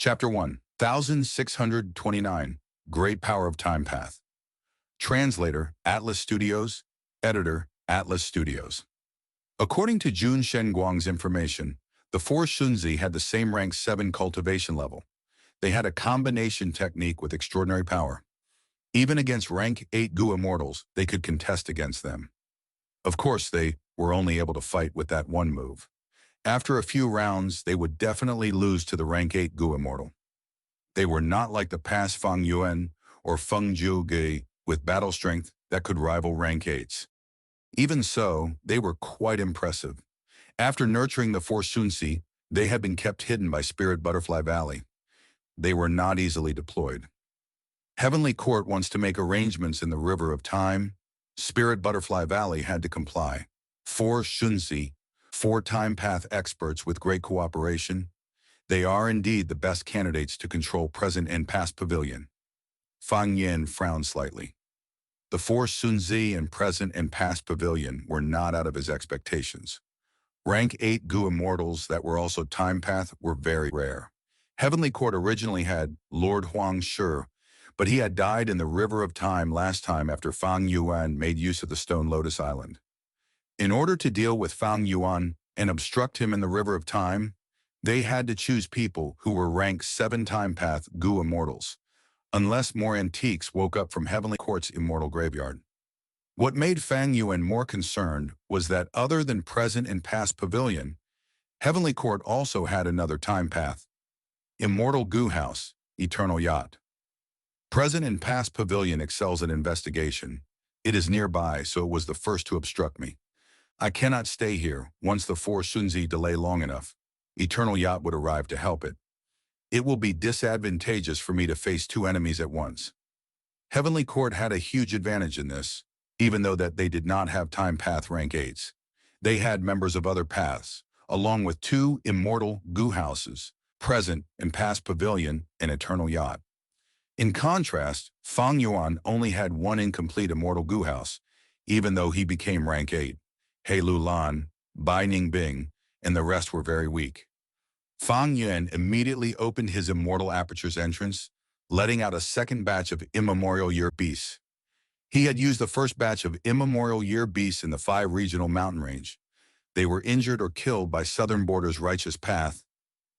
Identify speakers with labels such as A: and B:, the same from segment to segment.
A: Chapter 1, 1629, Great Power of Time Path. Translator, Atlas Studios. Editor, Atlas Studios. According to Jun Shenguang's information, the four Shunzi had the same rank 7 cultivation level. They had a combination technique with extraordinary power. Even against rank 8 Gu immortals, they could contest against them. Of course, they were only able to fight with that one move. After a few rounds, they would definitely lose to the rank 8 Gu immortal. They were not like the past Feng Yuan or Feng Zhuge with battle strength that could rival rank 8s. Even so, they were quite impressive. After nurturing the four Shunzi, they had been kept hidden by Spirit Butterfly Valley. They were not easily deployed. Heavenly Court wants to make arrangements in the River of Time. Spirit Butterfly Valley had to comply. 4 Shunzi, 4 time path experts with great cooperation. They are indeed the best candidates to control present and past pavilion. Fang Yin frowned slightly. The 4 Shunzi and present and past pavilion were not out of his expectations. Rank 8 Gu immortals that were also time path were very rare. Heavenly Court originally had Lord Huang Shi, but he had died in the River of Time last time after Fang Yuan made use of the Stone Lotus Island. In order to deal with Fang Yuan and obstruct him in the River of Time, they had to choose people who were rank 7 time path Gu immortals, unless more antiques woke up from Heavenly Court's immortal graveyard. What made Fang Yuan more concerned was that other than present and past pavilion, Heavenly Court also had another time path. Immortal Gu House, Eternal Yacht. Present and past pavilion excels at investigation. It is nearby, so it was the first to obstruct me. I cannot stay here. Once the 4 Shunzi delay long enough, Eternal Yacht would arrive to help it. It will be disadvantageous for me to face 2 enemies at once. Heavenly Court had a huge advantage in this, even though that they did not have time path rank 8s. They had members of other paths, along with 2 immortal Gu houses, present and past pavilion and Eternal Yacht. In contrast, Fang Yuan only had 1 incomplete immortal Gu house, even though he became rank 8. He Lulan, Bai Ningbing, and the rest were very weak. Fang Yuan immediately opened his immortal aperture's entrance, letting out a second batch of immemorial year beasts. He had used the first batch of immemorial year beasts in the 5 regional mountain range. They were injured or killed by Southern Border's righteous path.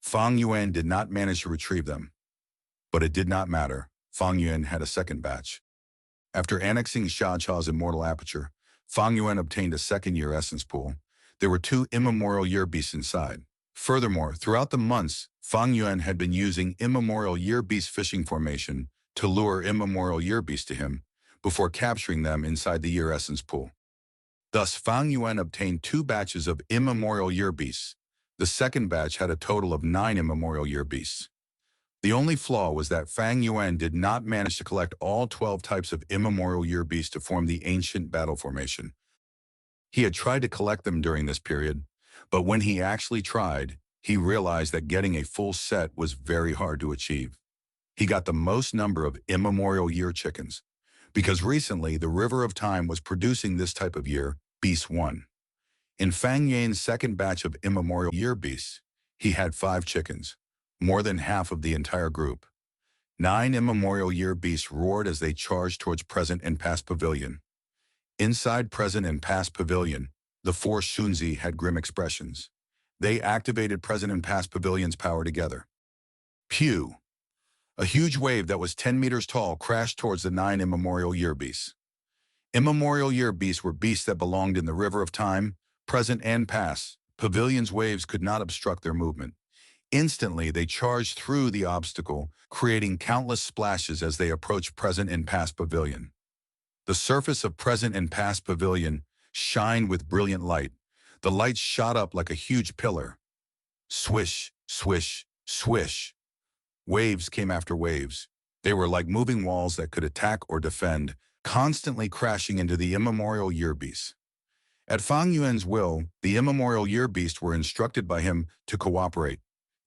A: Fang Yuan did not manage to retrieve them. But it did not matter. Fang Yuan had a second batch. After annexing Xia Chao's immortal aperture, Fang Yuan obtained a second year essence pool. There were 2 immemorial year beasts inside. Furthermore, throughout the months, Fang Yuan had been using immemorial year beast fishing formation to lure immemorial year beasts to him before capturing them inside the year essence pool. Thus, Fang Yuan obtained 2 batches of immemorial year beasts. The second batch had a total of 9 immemorial year beasts. The only flaw was that Fang Yuan did not manage to collect all 12 types of immemorial year beasts to form the ancient battle formation. He had tried to collect them during this period, but when he actually tried, he realized that getting a full set was very hard to achieve. He got the most number of immemorial year chickens, because recently the River of Time was producing this type of year, Beast 1. In Fang Yuan's second batch of immemorial year beasts, he had 5 chickens, more than half of the entire group. 9 immemorial year beasts roared as they charged towards present and past pavilion. Inside present and past pavilion, the 4 Shunzi had grim expressions. They activated present and past pavilion's power together. Pew! A huge wave that was 10 meters tall crashed towards the 9 immemorial year beasts. Immemorial year beasts were beasts that belonged in the River of Time, present and past. Pavilion's waves could not obstruct their movement. Instantly, they charged through the obstacle, creating countless splashes as they approached present and past pavilion. The surface of present and past pavilion shined with brilliant light. The light shot up like a huge pillar. Swish, swish, swish. Waves came after waves. They were like moving walls that could attack or defend, constantly crashing into the immemorial year beasts. At Fang Yuan's will, the immemorial year beasts were instructed by him to cooperate.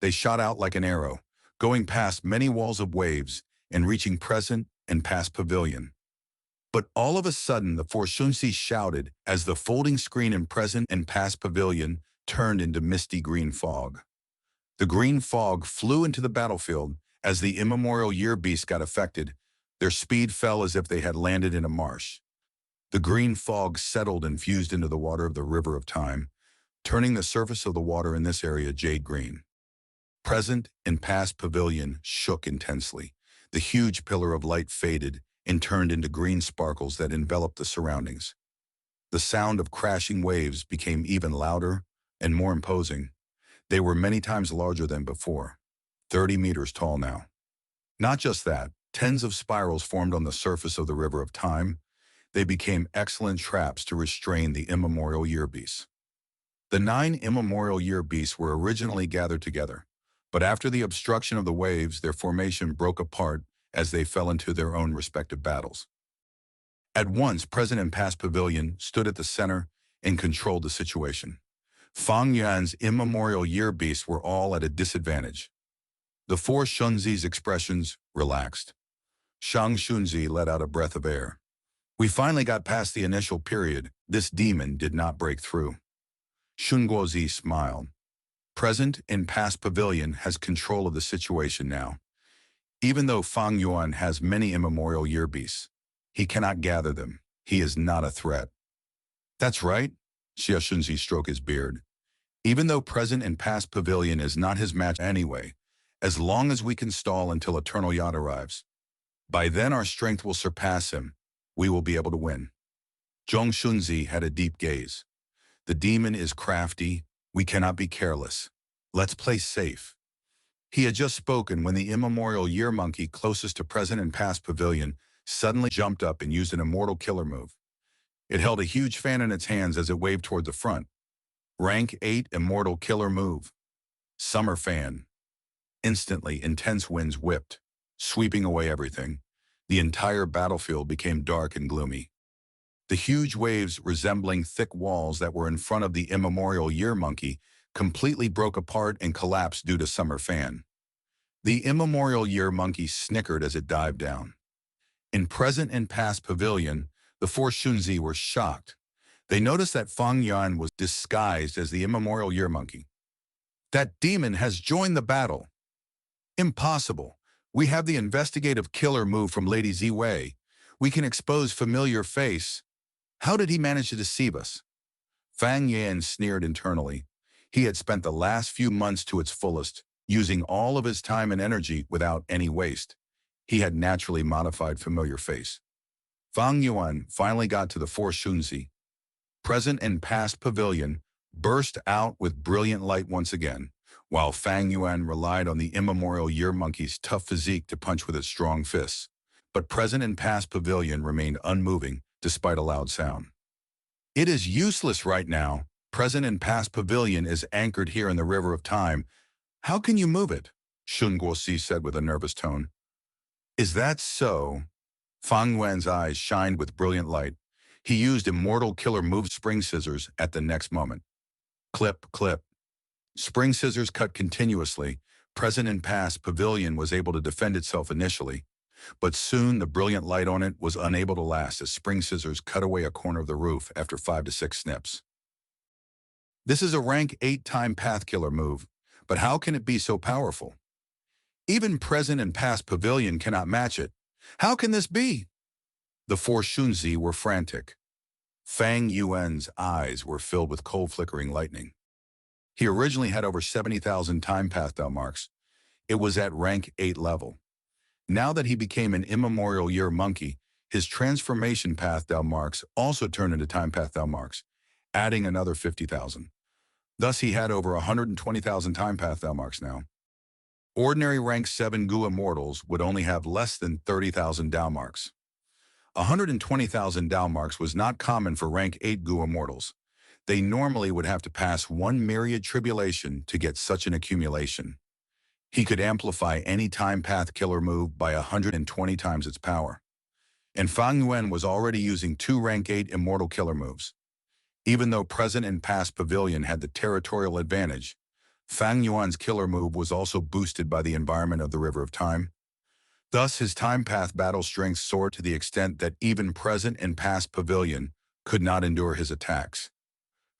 A: They shot out like an arrow, going past many walls of waves and reaching present and past pavilion. But all of a sudden, the 4 Shunzi shouted as the folding screen in present and past pavilion turned into misty green fog. The green fog flew into the battlefield. As the immemorial year beasts got affected, their speed fell as if they had landed in a marsh. The green fog settled and fused into the water of the river of time, turning the surface of the water in this area jade green. Present and past pavilion shook intensely. The huge pillar of light faded and turned into green sparkles that enveloped the surroundings. The sound of crashing waves became even louder and more imposing. They were many times larger than before, 30 meters tall now. Not just that, tens of spirals formed on the surface of the river of time. They became excellent traps to restrain the immemorial year beasts. The 9 immemorial year beasts were originally gathered together, but after the obstruction of the waves, their formation broke apart as they fell into their own respective battles. At once, present and past pavilion stood at the center and controlled the situation. Fang Yuan's immemorial year beasts were all at a disadvantage. The 4 Shunzi's expressions relaxed. Shang Shunzi let out a breath of air. We finally got past the initial period. This demon did not break through. Shun Guozi smiled. Present and past pavilion has control of the situation now. Even though Fang Yuan has many immemorial year beasts, he cannot gather them. He is not a threat. That's right, Xia Shunzi stroked his beard. Even though present and past pavilion is not his match anyway, as long as we can stall until Eternal Yacht arrives. By then our strength will surpass him. We will be able to win. Zhong Shunzi had a deep gaze. The demon is crafty. We cannot be careless. Let's play safe. He had just spoken when the immemorial year monkey closest to present and past pavilion suddenly jumped up and used an immortal killer move. It held a huge fan in its hands as it waved toward the front. Rank 8 immortal killer move. Summer fan. Instantly, intense winds whipped, sweeping away everything. The entire battlefield became dark and gloomy. The huge waves resembling thick walls that were in front of the immemorial year monkey completely broke apart and collapsed due to summer fan. The immemorial year monkey snickered as it dived down. In present and past pavilion, the 4 Shunzi were shocked. They noticed that Fang Yuan was disguised as the immemorial year monkey. That demon has joined the battle. Impossible. We have the investigative killer move from Lady Ziwei. We can expose familiar face. How did he manage to deceive us? Fang Yuan sneered internally. He had spent the last few months to its fullest, using all of his time and energy without any waste. He had naturally modified familiar face. Fang Yuan finally got to the 4 Shunzi. Present and past pavilion burst out with brilliant light once again, while Fang Yuan relied on the immemorial year monkey's tough physique to punch with its strong fists. But present and past pavilion remained unmoving despite a loud sound. It is useless right now. Present and past pavilion is anchored here in the river of time. How can you move it? Shun Guosi said with a nervous tone. Is that so? Fang Yuan's eyes shined with brilliant light. He used immortal killer move spring scissors at the next moment. Clip, clip. Spring scissors cut continuously. Present and past pavilion was able to defend itself initially, but soon the brilliant light on it was unable to last as spring scissors cut away a corner of the roof after 5 to 6 snips. This is a rank 8 time path killer move, but how can it be so powerful? Even present and past pavilion cannot match it. How can this be? The 4 Shunzi were frantic. Fang Yuan's eyes were filled with cold flickering lightning. He originally had over 70,000 time path Dao marks. It was at rank 8 level. Now that he became an immemorial year monkey, his transformation path Dao marks also turned into time path Dao marks, adding another 50,000. Thus he had over 120,000 time path Dao marks now. Ordinary rank 7 Gu immortals would only have less than 30,000 Dao marks. 120,000 Dao marks was not common for rank 8 Gu immortals. They normally would have to pass one myriad tribulation to get such an accumulation. He could amplify any time path killer move by 120 times its power. And Fang Yuan was already using 2 rank 8 immortal killer moves. Even though present and past pavilion had the territorial advantage, Fang Yuan's killer move was also boosted by the environment of the River of Time. Thus, his time path battle strength soared to the extent that even present and past pavilion could not endure his attacks.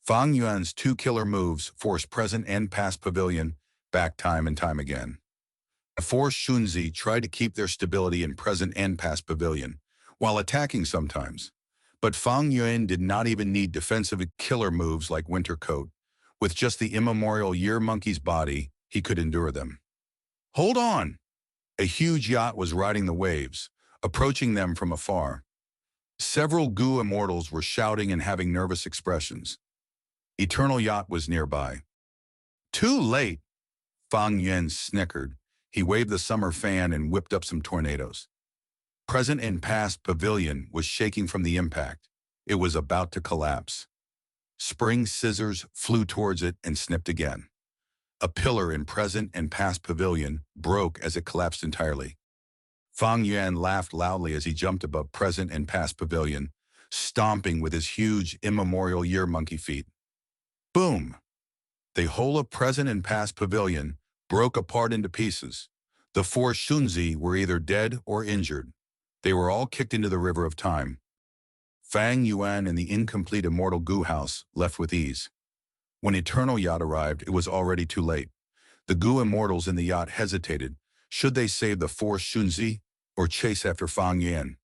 A: Fang Yuan's 2 killer moves forced present and past pavilion back time and time again. The four Shunzi tried to keep their stability in present and past pavilion, while attacking sometimes. But Fang Yuan did not even need defensive killer moves like Winter Coat. With just the immemorial year monkey's body, he could endure them. Hold on! A huge yacht was riding the waves, approaching them from afar. Several Gu immortals were shouting and having nervous expressions. Eternal Yacht was nearby. Too late, Fang Yuan snickered. He waved the summer fan and whipped up some tornadoes. Present and past pavilion was shaking from the impact. It was about to collapse. Spring scissors flew towards it and snipped again. A pillar in present and past pavilion broke as it collapsed entirely. Fang Yuan laughed loudly as he jumped above present and past pavilion, stomping with his huge immemorial year monkey feet. Boom! The whole of present and past pavilion broke apart into pieces. The four Shunzi were either dead or injured. They were all kicked into the river of time. Fang Yuan and the incomplete immortal Gu house left with ease. When Eternal Yacht arrived, it was already too late. The Gu immortals in the yacht hesitated. Should they save the four Shunzi or chase after Fang Yuan?